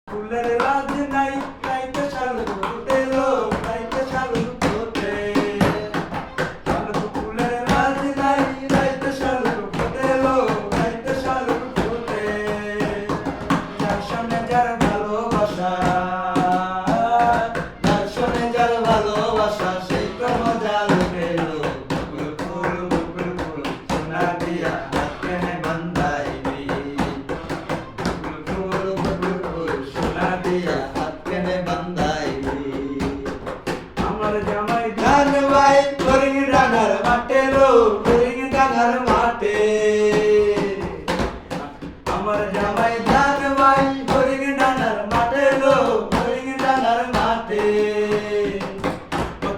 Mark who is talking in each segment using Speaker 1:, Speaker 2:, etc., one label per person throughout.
Speaker 1: ফুলের লাজ নাই রাইতে শালুক ফুটেলো রাইতে শালুক ফোটে শালুক ফুলের লাজ নাই রাইতে শালুক ফুটেলো রাইতে শালুক ফোটে যার সঙ্গে যার ভালোবাসা যার সঙ্গে যার ভালোবাসা সেই তো মজা লুটেলো বকুল ফুল সোনা দিয়া হাত কেনে বান্ধাইবি আমার জামাই ধান ভাই ফরিং ডাঙ্গার মাঠে লো ফরিং ডাঙ্গার মাঠে আমার জামাই ধান ভাই ফরিং ডাঙ্গার মাঠে লো ফরিং ডাঙ্গার মাঠে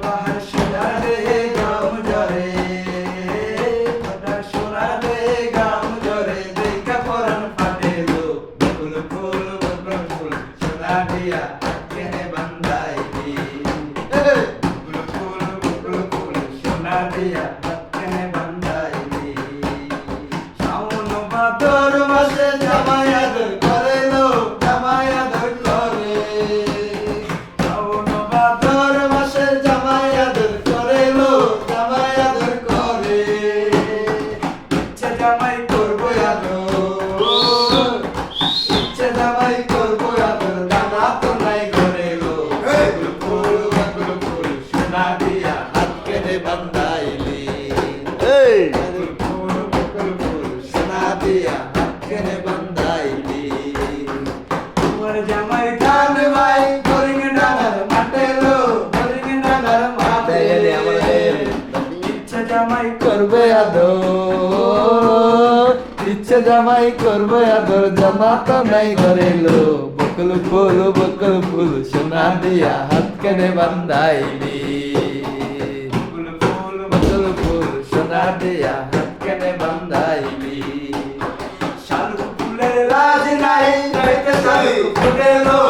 Speaker 1: পাহাড় সোনা রে গাম জরে পাহাড় সোনা রে গাম জরে দেখা পরান ফাটে লো বকুল ফুল সোনা দিয়া কেনে বান্ধাইবি সোনা দিয়া কেনে বান্ধাইবি শাওন ভাদর মাসে জামাই আদর করে লো জামাই আদর করে শাওন ভাদর মাসে জামাই আদর করে লো জামাই আদর করে ইচ্ছে জামাই করবো আদর ইচ্ছে জামাই করবো আদর দানা তো নাই করে লো বকুল ফুল সোনা দিয়া হাত কেনে বান্ধাইলি বকুল ফুল সোনা দিয়া হাত কেনে বান্ধাইলি তোমার জামাই ধান ভাই ফরিং ডাঙ্গার মাঠে লো ফরিং ডাঙ্গার মাঠে ইচ্ছে জামাই করবে আদর ইচ্ছে জামাই করবে আদর জামা তো নাই করে লো বকুল ফুল সোনা দিয়া হাত কেনে বান্ধাইলি বকুল ফুল সোনা দিয়া হাত কেনে বান্ধাইলি শালুক ফুলের লাজ নাই রাইতে শালুক ফুটেলো